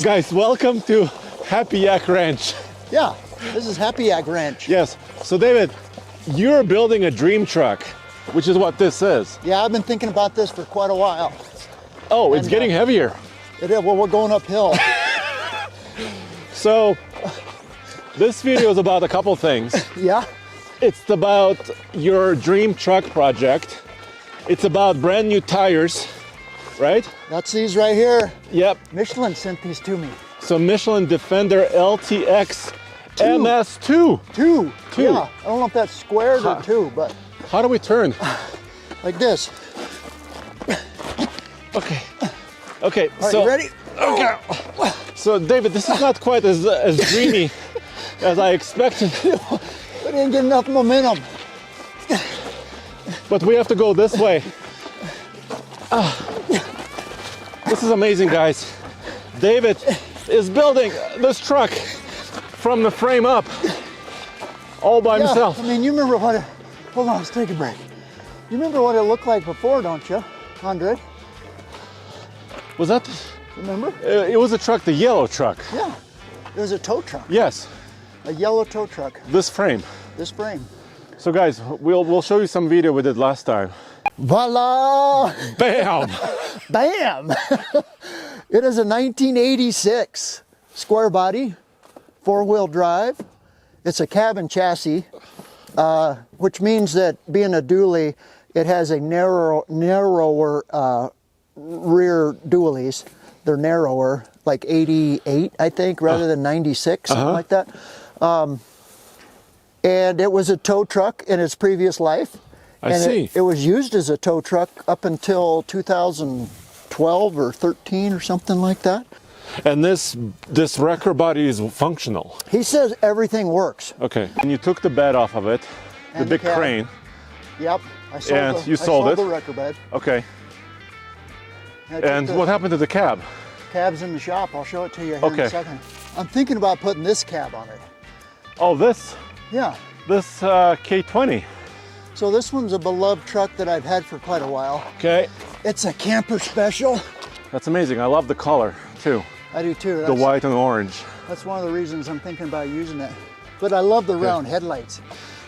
Guys, welcome to Happy Yak Ranch. Yeah, this is Happy Yak Ranch. Yes. So David, you're building a dream truck, which is what this is. Yeah, I've been thinking about this for quite a while. Oh, it's getting heavier. It is. Well, we're going uphill. So this video is about a couple things. Yeah. It's about your dream truck project. It's about brand new tires, right? That's these right here. Yep. Michelin sent these to me. So Michelin Defender LTX MS2. Two. Two. Yeah. I don't know if that's squared or two, but How do we turn? like this. Okay. Okay. All right, so you ready? Okay. So David, this is not quite as dreamy as I expected, We didn't get enough momentum. but we have to go this way. This is amazing, guys. David is building this truck from the frame up, all by himself. I mean, you remember what it, hold on, let's take a break. You remember what it looked like before, don't you, Andre? Was that? Remember? It was a truck, the yellow truck. Yeah. It was a tow truck, Yes, a yellow tow truck, this frame. this frame. So guys, we'll show you some video we did last time. Voila! Bam! Bam! It is a 1986 square body, four-wheel drive. It's a cabin chassis, which means that being a dually, it has a narrower rear dualies. They're narrower, like 88, I think, rather than 96, something like that. And it was a tow truck in its previous life. I see. It was used as a tow truck up until 2012 or 13 or something like that. And this wrecker body is functional. He says everything works. Okay. And you took the bed off of it, the And big the cab. crane. Yep. I sold And the, you sold it? the wrecker bed. Okay. I took And the what happened to the cab? cab's in the shop. I'll show it to you here in Okay. a second. I'm thinking about putting this cab on it. Oh, this Yeah. K20. So this one's a beloved truck that I've had for quite a while. Okay. It's a camper special. That's amazing. I love the color too. I do too. The white and orange. That's one of the reasons I'm thinking about using it. But I love the round headlights.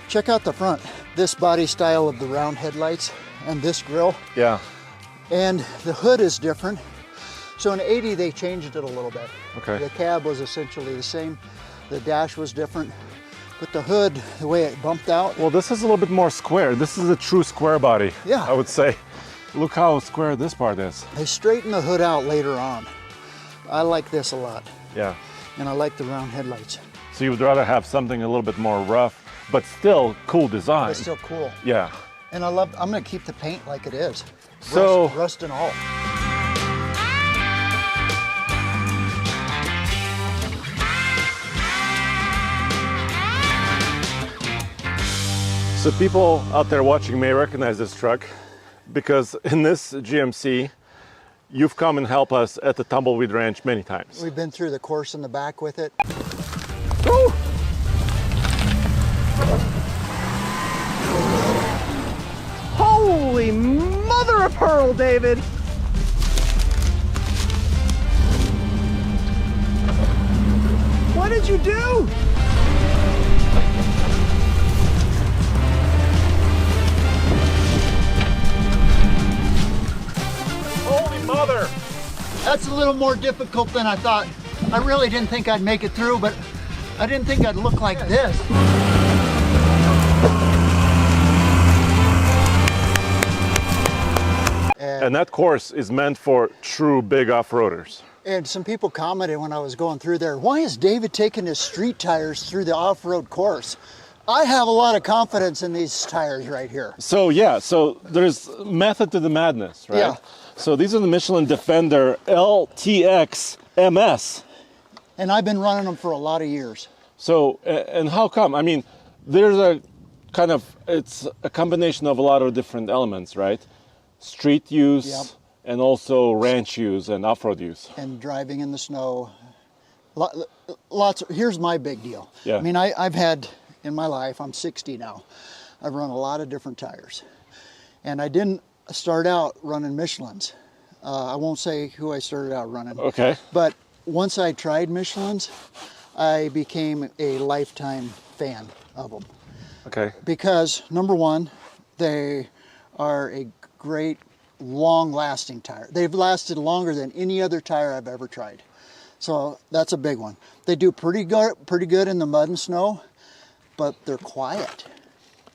Check out the front. This body style of the round headlights and this grille. Yeah. And the hood is different. So in 80, they changed it a little bit. Okay. The cab was essentially the same. The dash was different. But the hood, the way it bumped out, Well, this is a little bit more square. This is a true square body. Yeah. I would say. Look how square this part is. they straightened the hood out later on. I like this a lot. Yeah. And I like the round headlights. So you would rather have something a little bit more rough, but still cool design. It's still cool. Yeah. And I'm gonna keep the paint like it is. So- rust and all. So people out there watching may recognize this truck because in this GMC, you've come and helped us at the Tumbleweed Ranch many times. We've been through the course in the back with it. Woo! Holy mother of pearl, David! What did you do? Holy mother! That's a little more difficult than I thought. I really didn't think I'd make it through, but I didn't think I'd look like this. And that course is meant for true big off-roaders. And some people commented when I was going through there, why is David taking his street tires through the off-road course? I have a lot of confidence in these tires right here. So yeah, so there's method to the madness, right? Yeah. So these are the Michelin Defender LTX MS. And I've been running them for a lot of years. So, and how come? I mean, there's a kind of, it's a combination of a lot of different elements, right? Street use, Yep. and also ranch use and off-road use. And driving in the snow. Lots of, here's my big deal. Yeah. I mean, I've had, in my life, I'm 60 now. I've run a lot of different tires. And I didn't start out running Michelins. I won't say who I started out running. Okay. But once I tried Michelin's, I became a lifetime fan of them. Okay. Because number one, they are a great long-lasting tire. They've lasted longer than any other tire I've ever tried. So that's a big one. They do pretty good in the mud and snow, but they're quiet.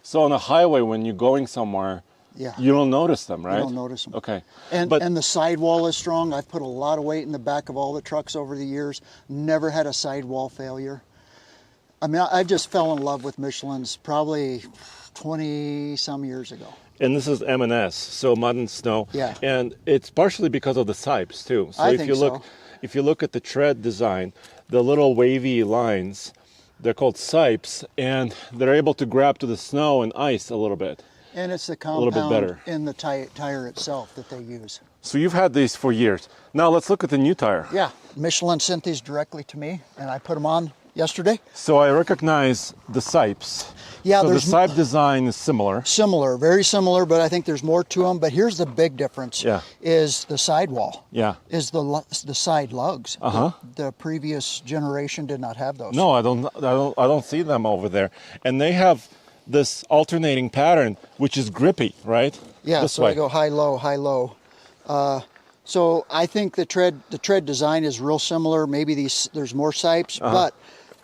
So on a highway, when you're going somewhere, Yeah. you don't notice them, right? You don't notice them. Okay. And But- the sidewall is strong. I've put a lot of weight in the back of all the trucks over the years. Never had a sidewall failure. I mean, I just fell in love with Michelin's probably 20 some years ago. And this is M&S, so mud and snow. Yeah. And it's partially because of the sipes too. So I if think you look, so. if you look at the tread design, the little wavy lines, they're called sipes, and they're able to grab to the snow and ice a little bit. And it's the little bit better. compound in the tire itself that they use. So you've had these for years. Now let's look at the new tire. Yeah, Michelin sent these directly to me, and I put them on yesterday. So I recognize the sipes. Yeah, so the there's sipe design is similar. similar, very similar, but I think there's more to them. But here's the big difference: Yeah. is the sidewall. Yeah. Is the side lugs. Uh-huh. The previous generation did not have those. No, I don't see them over there. And they have this alternating pattern, which is grippy, right? Yeah, This so way. I go high, low, high, low. So I think the tread design is real similar. Maybe there's more sipes, but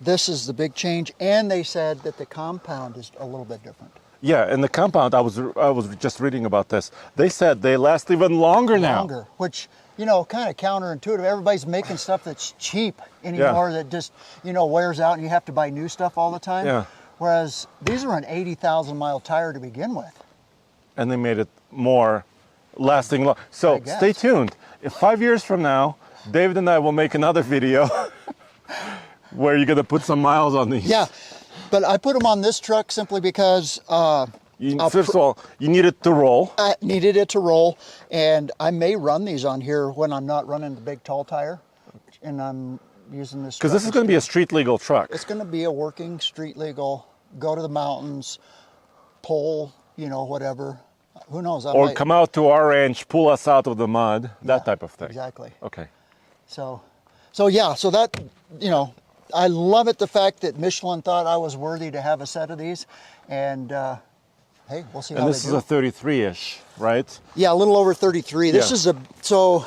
this is the big change. And they said that the compound is a little bit different. Yeah, and the compound, I was just reading about this. They said they last even longer now. Longer, which, kind of counterintuitive. Everybody's making stuff that's cheap anymore that just, wears out and you have to buy new stuff all the time. Yeah. Whereas these are an 80,000 mile tire to begin with. And they made it more lasting. So guess. stay tuned. If 5 years from now, David and I will make another video where you're going to put some miles on these. Yeah, but I put them on this truck simply because First of all, you need it to roll. I needed it to roll, and I may run these on here when I'm not running the big tall tire, and I'm using this. Because this is going to be a street legal truck. It's going to be a working street legal, go to the mountains, pull, whatever. Who knows? Or come out to our ranch, pull us out of the mud, that type of thing. Exactly. Okay. So that, I love it, the fact that Michelin thought I was worthy to have a set of these, and hey, we'll see how And they this is do. a 33-ish, right? Yeah, a little over 33. This Yeah. is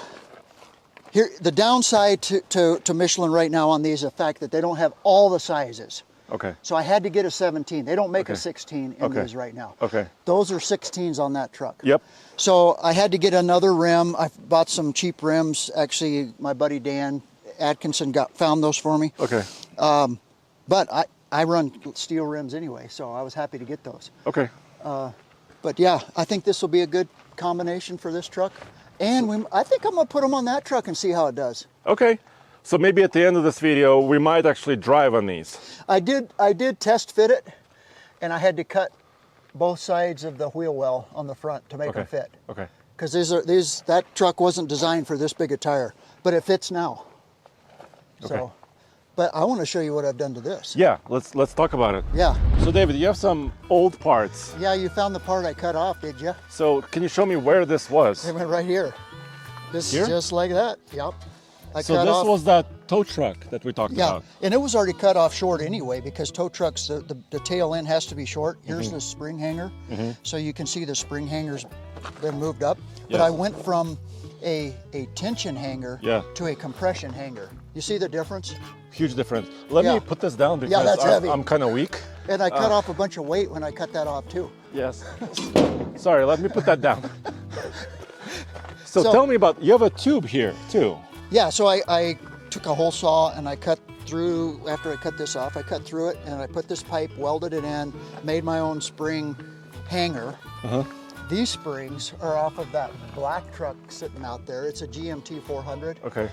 here, the downside to Michelin right now on these is the fact that they don't have all the sizes. Okay. So I had to get a 17. They don't make a Okay. 16 in Okay. these right now. Okay. Those are 16s on that truck. Yep. So I had to get another rim. I bought some cheap rims. Actually, my buddy Dan Atkinson found those for me. Okay. But I run steel rims anyway, so I was happy to get those. Okay. But yeah, I think this will be a good combination for this truck. And I think I'm going to put them on that truck and see how it does. Okay. So maybe at the end of this video, we might actually drive on these. I did test fit it, and I had to cut both sides of the wheel well on the front to make them fit. Okay. Because that truck wasn't designed for this big a tire, but it fits now. Okay. So, but I want to show you what I've done to this. Yeah, let's talk about it. Yeah. So David, you have some old parts. Yeah, you found the part I cut off, did you? So can you show me where this was? It went right here. This Here? is just like that. Yep. I So cut this off. was that tow truck that we talked Yeah, about. and it was already cut off short anyway because tow trucks, the tail end has to be short. Here's the spring hanger. So you can see the spring hanger's been moved up. But Yes. I went from a tension hanger Yeah. to a compression hanger. You see the difference? Huge difference. Let me Yeah. put this down because Yeah, that's heavy. I'm kind of weak. And I cut off a bunch of weight when I cut that off too. Yes. Sorry, let me put that down. So So- tell me about, you have a tube here too. Yeah, so I took a hole saw and I cut through, after I cut this off, I cut through it and I put this pipe, welded it in, made my own spring hanger. These springs are off of that black truck sitting out there. It's a GMT 400. Okay.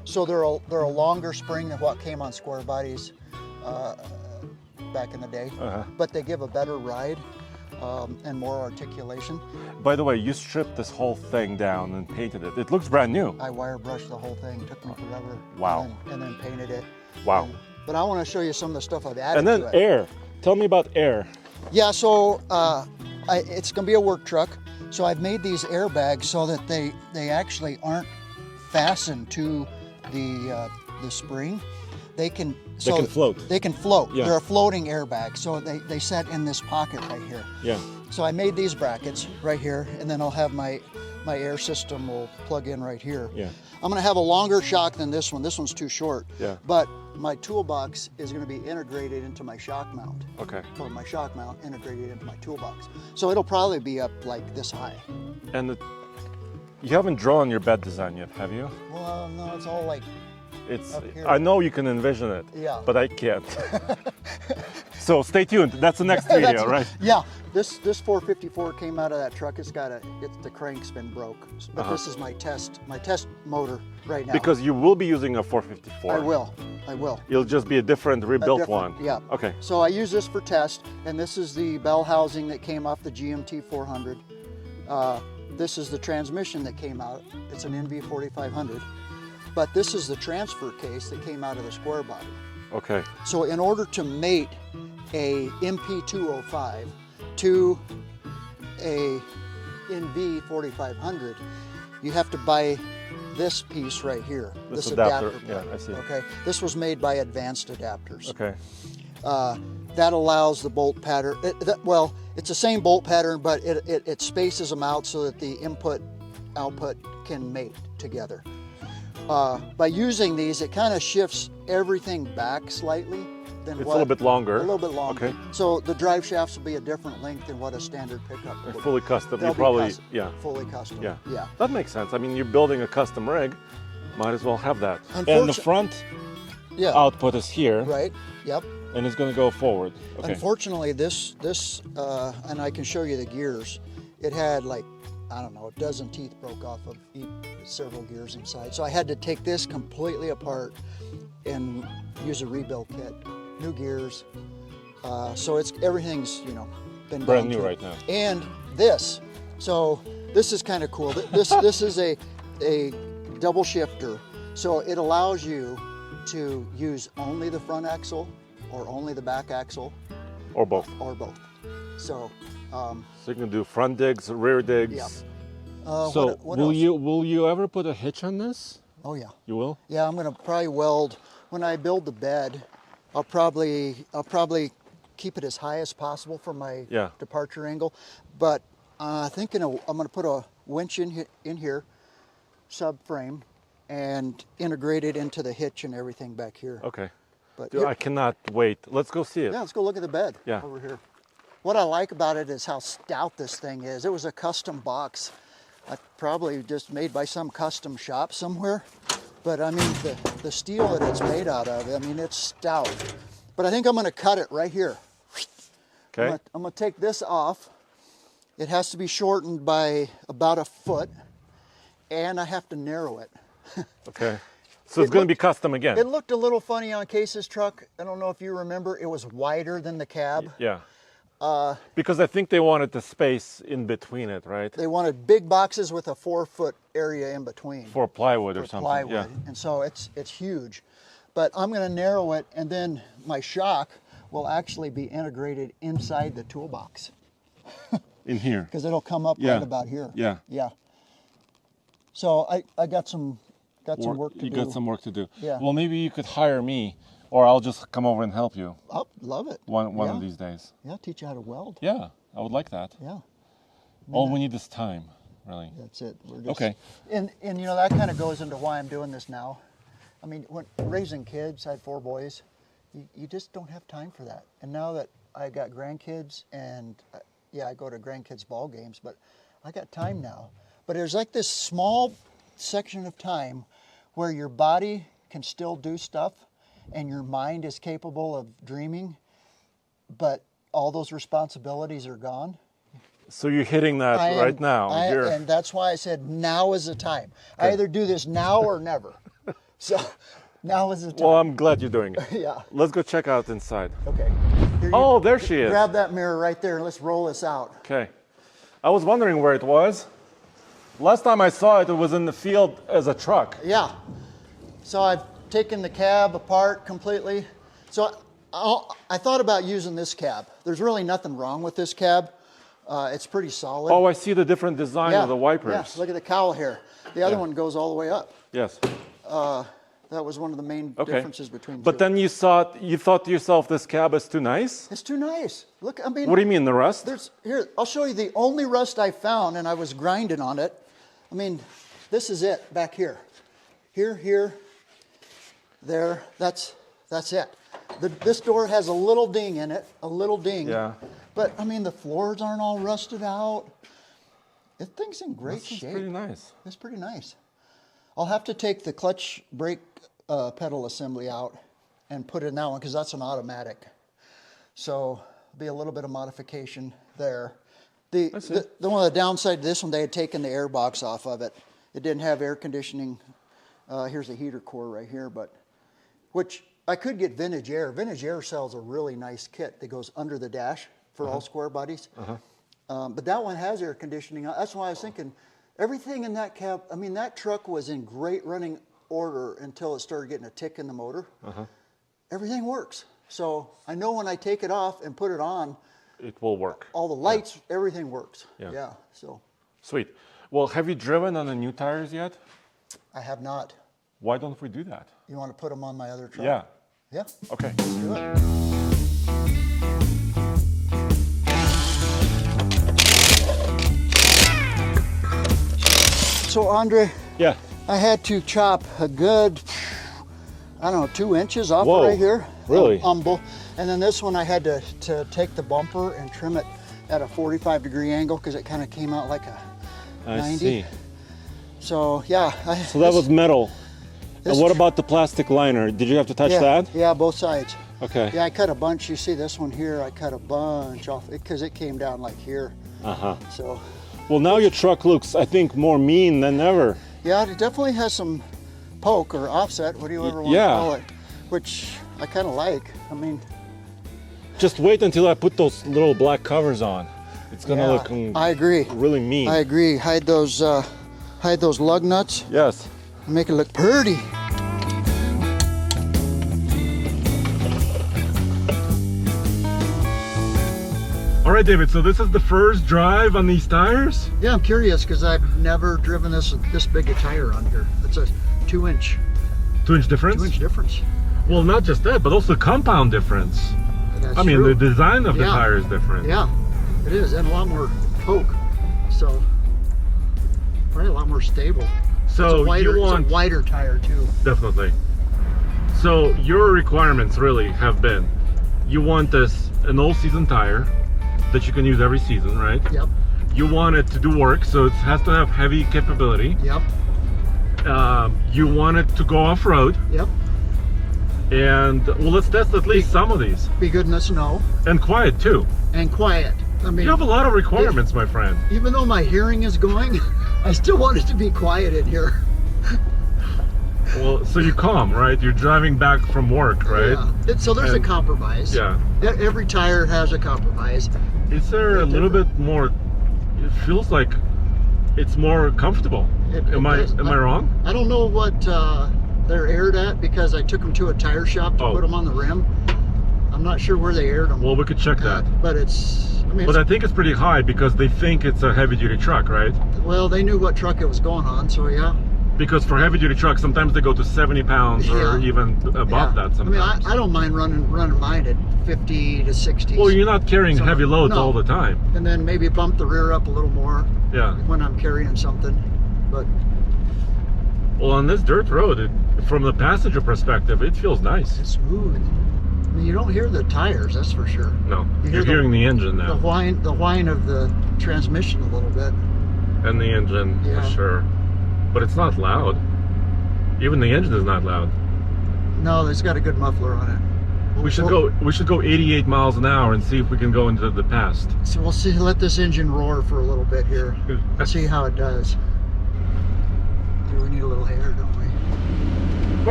So they're a longer spring than what came on square bodies back in the day, but they give a better ride and more articulation. By the way, you stripped this whole thing down and painted it. It looks brand new. I wire brushed the whole thing, took me forever. Wow. And then painted it. Wow. But I want to show you some of the stuff I've added And then to it. air. Tell me about air. Yeah, so it's going to be a work truck. So I've made these airbags so that they actually aren't fastened to the spring, they can float. They can float. Yeah. They're a floating airbag, so they set in this pocket right here. Yeah. So I made these brackets right here, and then I'll have my air system will plug in right here. Yeah. I'm going to have a longer shock than this one. This one's too short. Yeah. But my toolbox is going to be integrated into my shock mount. Okay. Or my shock mount integrated into my toolbox. So it'll probably be up like this high. And you haven't drawn your bed design yet, have you? Well, no, it's all like It's. up here. I know you can envision it. Yeah. But I can't. So stay tuned. That's the next video, right? Yeah. This 454 came out of that truck. The crank's been broke. But this is my test motor right now. Because you will be using a 454. I will. It'll just be a different rebuilt one. Yeah. Okay. So I use this for test, and this is the bell housing that came off the GMT 400. This is the transmission that came out. It's an NV 4500. But this is the transfer case that came out of the square body. Okay. So in order to mate a MP205 to a NV 4500, you have to buy this piece right here. This adapter. plate. Yeah, I see. Okay. This was made by Advanced Adapters. Okay. That allows the bolt pattern. Well, it's the same bolt pattern, but it spaces them out so that the input-output can mate together. By using these, it kind of shifts everything back slightly. A little bit longer. A little bit longer. Okay. So the drive shafts will be a different length than what a standard pickup would be. Fully custom. They'll You be probably, custom, fully custom. Yeah. Yeah. That makes sense. I mean, you're building a custom rig, might as well have that. And the front Yeah. output is here, Right. Yep. and it's going to go forward. Okay. Unfortunately, this and I can show you the gears. It had like, I don't know, a dozen teeth broke off of several gears inside. So I had to take this completely apart and use a rebuild kit, new gears. So everything's been Brand done new to it. right now. And this, so this is kind of cool. This is a double shifter, so it allows you to use only the front axle or only the back axle Or both. or both. So. So you can do front digs, rear digs. Yeah. So what will else? will you ever put a hitch on this? Oh yeah. You will? Yeah, I'm gonna probably weld when I build the bed. I'll probably keep it as high as possible for my departure angle. But thinking I'm gonna put a winch in here, subframe, and integrate it into the hitch and everything back here. Okay. But Dude, I cannot wait. Let's go see it. yeah, let's go look at the bed. Yeah. Over here. What I like about it is how stout this thing is. It was a custom box, probably just made by some custom shop somewhere. But I mean, the steel that it's made out of, I mean, it's stout. But I think I'm gonna cut it right here. Okay. I'm gonna take this off. It has to be shortened by about a foot, and I have to narrow it. Okay. So it's going to be custom again. It looked a little funny on Case's truck. I don't know if you remember, it was wider than the cab. Yeah. Because I think they wanted the space in between it, right? They wanted big boxes with a 4-foot area in between. For plywood or something. Plywood. Yeah. And so it's huge. But I'm going to narrow it, and then my shock will actually be integrated inside the toolbox. In here. Because it'll come up right about here. Yeah. Yeah. So I got some work to do. You got some work to do. Yeah. Well, maybe you could hire me, or I'll just come over and help you Oh, love it. one of these days. Yeah, teach you how to weld. Yeah, I would like that. Yeah. All we need is time, really. That's it. We're just, Okay. And that kind of goes into why I'm doing this now. I mean, when raising kids, I had 4 boys. You just don't have time for that. And now that I got grandkids, and I go to grandkids' ball games, but I got time now. But there's like this small section of time where your body can still do stuff and your mind is capable of dreaming, but all those responsibilities are gone. So you're hitting that right now. And that's why I said now is the time. I either do this now or never. So now is the time. Well, I'm glad you're doing it. Yeah. Let's go check out inside. Okay. Here Oh, there she is. Grab that mirror right there and let's roll this out. Okay. I was wondering where it was. Last time I saw it, it was in the field as a truck. Yeah. So I've taken the cab apart completely. So I thought about using this cab. There's really nothing wrong with this cab. It's pretty solid. Oh, I see the different design of the wipers. Yeah, look at the cowl here. The other one goes all the way up. Yes. That was one of the main Okay. differences between But two. then you thought to yourself, this cab is too nice? It's too nice. Look, I mean, What do you mean, the rust? here, I'll show you the only rust I found, and I was grinding on it. I mean, this is it back here. Here, there, that's it. This door has a little ding in it, a little ding. Yeah. But, I mean, the floors aren't all rusted out. This thing's in great This is shape. pretty nice. It's pretty nice. I'll have to take the clutch brake pedal assembly out and put it in that one because that's an automatic. So be a little bit of modification there. The one of the downside to this one, they had taken the air box off of it. It didn't have air conditioning. Here's a heater core right here, which I could get Vintage Air. Vintage Air sells a really nice kit that goes under the dash for all square bodies. But that one has air conditioning. That's why I was thinking everything in that cab, I mean, that truck was in great running order until it started getting a tick in the motor. Everything works. So I know when I take it off and put it on, It will work. all the lights, everything works. Yeah. So Sweet. Well, have you driven on the new tires yet? I have not. Why don't we do that? You want to put them on my other truck? Yeah. Yeah, Okay. let's do it. So Andre, Yeah. I had to chop a good, I don't know, 2 inches off Whoa, right here. really? On both. And then this one I had to take the bumper and trim it at a 45-degree angle because it kind of came out like a I 90. see. So yeah. So that was metal. And this- what about the plastic liner? Did you have to touch that? Yeah, both sides. Okay. Yeah, I cut a bunch. You see this one here, I cut a bunch off because it came down like here. So Well, now your truck looks, I think, more mean than ever. yeah, it definitely has some poke or offset, what do you ever want yeah. to call it, which I kind of like. I mean, Just wait until I put those little black covers on. It's gonna yeah, look I agree. really mean. I agree. Hide those lug nuts Yes. and make it look pretty. All right, David, so this is the first drive on these tires? Yeah, I'm curious because I've never driven this big a tire on here. It's a 2-inch 2-inch difference? 2-inch difference. Well, not just that, but also compound difference. That's I mean, true. the design of the Yeah. tire is different. Yeah, it is, and a lot more poke. So probably a lot more stable. So Wider, you want it's a wider tire too. definitely. So your requirements really have been, you want this an all-season tire that you can use every season, right? Yep. You want it to do work, so it has to have heavy capability. Yep. You want it to go off-road, Yep. and well, let's test at least some of these. Be good in the snow And quiet too. and quiet. I mean, You have a lot of requirements, my friend. even though my hearing is going, I still want it to be quiet in here. Well, so you calm, right? You're driving back from work, right? Yeah. So there's a And- compromise. Yeah. Every tire has a compromise. Is there a little bit more? It feels like it's more comfortable. Am I does. wrong? I don't know what they're aired at because I took them to a tire shop to Oh. put them on the rim. I'm not sure where they aired them. Well, we could check that. But it's, I mean, But I think it's pretty high because they think it's a heavy-duty truck, right? well, they knew what truck it was going on, so yeah. Because for heavy-duty trucks, sometimes they go to 70 pounds or Yeah. even above Yeah. that I mean, sometimes. I don't mind running mine at 50 to 60. Well, you're not carrying So, heavy loads no. all the time. And then maybe bump the rear up a little more Yeah. when I'm carrying something. But Well, on this dirt road, from the passenger perspective, it feels nice. it's smooth. I mean, you don't hear the tires, that's for sure. No, You you're hear hearing the engine The now. whine of the transmission a little bit. And the engine, Yeah. for sure. But it's not loud. Even the engine is not loud. No, it's got a good muffler on it. We should go 88 miles an hour and see if we can go into the past. So we'll see. Let this engine roar for a little bit here. Let's see how it does. Do we need a little air, don't we?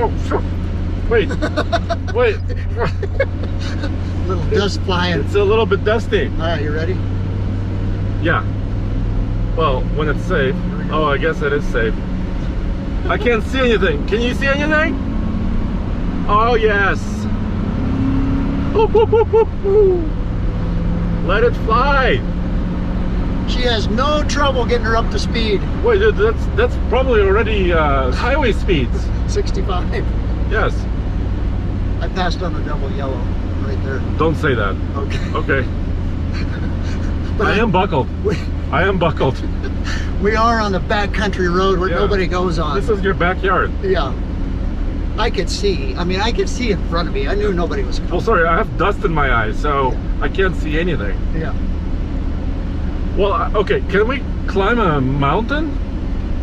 Oh, sure. Wait, wait. Little dust flying. It's a little bit dusty. All right, you ready? Yeah. Well, when it's safe. Oh, I guess it is safe. I can't see anything. Can you see anything? Oh, yes. Whoop, whoop, whoop, whoop, whoop. Let it fly. She has no trouble getting her up to speed. Wait, dude, that's probably already highway speeds. 65. Yes. I passed on the double yellow right there. Don't say that. Okay. Okay. But I am buckled. I am buckled. We are on the backcountry road where Yeah. nobody goes on. This is your backyard. Yeah. I could see. I mean, I could see in front of me. I knew nobody was coming. Well, sorry, I have dust in my eyes, so I can't see anything. Yeah. Well, okay, can we climb a mountain?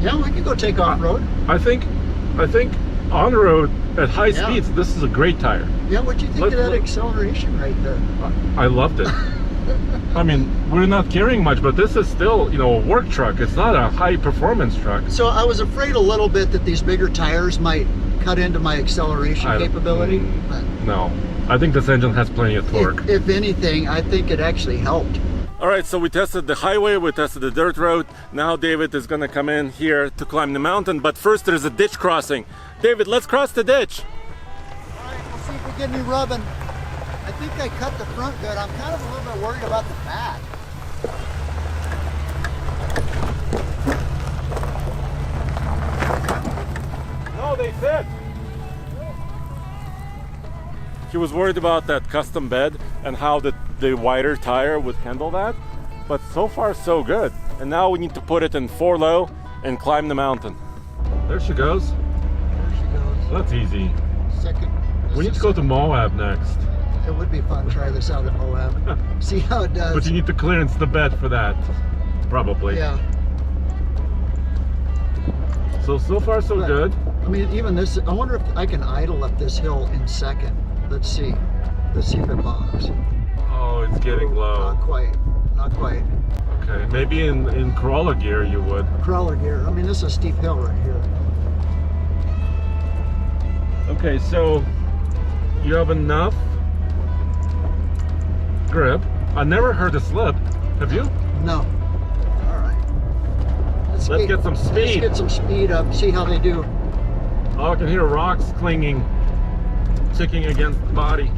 Yeah, we could go take off road. I think on road at high Yeah. speeds, this is a great tire. Yeah, what'd you think Let's of that look. acceleration right there? I loved it. I mean, we're not carrying much, but this is still, you know, a work truck. It's not a high performance truck. So I was afraid a little bit that these bigger tires might cut into my acceleration I don't- capability. But No, I think this engine has plenty of torque. if anything, I think it actually helped. All right, so we tested the highway, we tested the dirt road. Now David is gonna come in here to climb the mountain, but first there's a ditch crossing. David, let's cross the ditch. All right, we'll see if we get any rubbing. I think I cut the front good. I'm kind of a little bit worried about the back. No, they said. He was worried about that custom bed and how the wider tire would handle that, but so far so good. And now we need to put it in 4 low and climb the mountain. There she goes. There she goes. That's easy. Second. We need to go to Moab next. It would be fun to try this out in Moab. See how it does. But you need to clearance the bed for that, probably. Yeah. So far so But, good. I mean, even this, I wonder if I can idle up this hill in second. Let's see. Let's see if it bogs. Oh, it's getting low. Not quite. Not quite. Okay, maybe in crawler gear you would. Crawler gear. I mean, this is a steep hill right here. Okay, so you have enough grip. I never heard a slip. Have you? No. All right. Let's get some Let's speed. get some speed up. See how they do. Oh, I can hear rocks clinging, ticking against the body.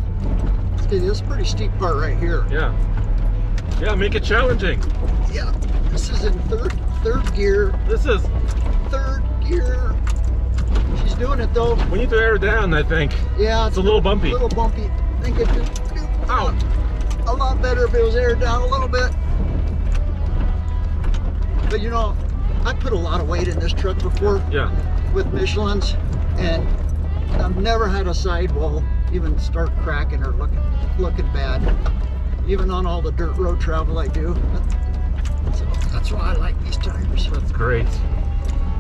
See, this is a pretty steep part right here. Yeah. Yeah, make it challenging. Yeah. This is in third gear. This is, Third gear. She's doing it though. we need to air down, I think. Yeah, It's a little bumpy. A little bumpy. I think it could do Ow. a lot better if it was aired down a little bit. But you know, I put a lot of weight in this truck before Yeah. with Michelin's, and I've never had a sidewall even start cracking or looking bad, even on all the dirt road travel I do. So that's why I like these tires. That's great.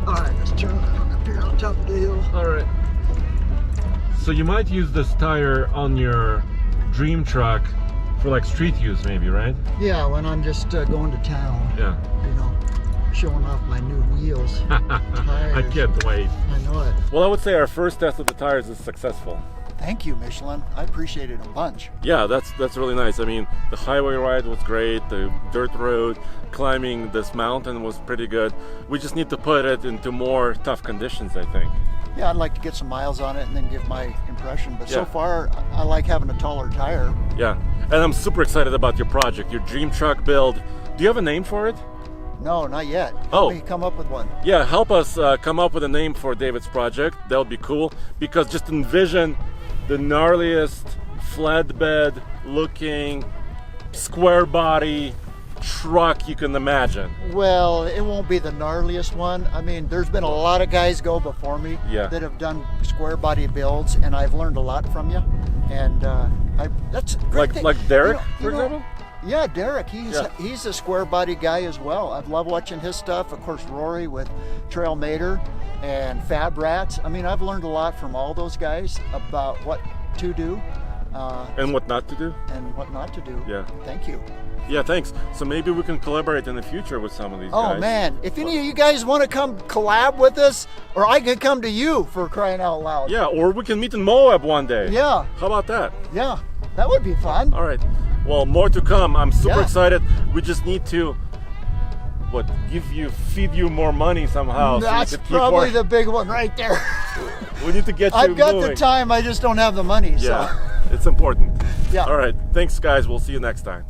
All right, let's turn around up here on top of the hill. All right. So you might use this tire on your dream truck for like street use maybe, right? Yeah, when I'm just going to town, Yeah. you know, showing off my new wheels. I can't wait. I know it. Well, I would say our first test of the tires is successful. Thank you, Michelin. I appreciate it a bunch. Yeah, that's really nice. I mean, the highway ride was great. The dirt road, climbing this mountain was pretty good. We just need to put it into more tough conditions, I think. Yeah, I'd like to get some miles on it and then give my impression. But so Yeah. far, I like having a taller tire. Yeah, and I'm super excited about your project, your dream truck build. Do you have a name for it? No, not yet. Oh. Help me come up with one. Yeah, help us come up with a name for David's project. That would be cool, because just envision the gnarliest flatbed looking square body truck you can imagine. Well, it won't be the gnarliest one. I mean, there's been a lot of guys go before me Yeah. that have done square body builds, and I've learned a lot from you. And that's a great thing. Like Derek, You for know, example? Yeah, Derek, Yeah. he's a square body guy as well. I love watching his stuff. Of course, Rory with Trail Mater and Fab Rats. I mean, I've learned a lot from all those guys about what to do And what not to do? and what not to do. Yeah. Thank you. Yeah, thanks. So maybe we can collaborate in the future with some of these Oh guys. man, if any of you guys want to come collab with us, or I could come to you, for crying out loud. Yeah, or we can meet in Moab one day. Yeah, How about that? yeah, that would be fun. All right. Well, more to come. I'm super Yeah. excited. We just need to, feed you more money somehow. so you That's could keep probably working. the big one right there. We need to get you I've got moving. the time, I just don't have the money. Yeah, So, it's important. yeah. All right. Thanks, guys. We'll see you next time.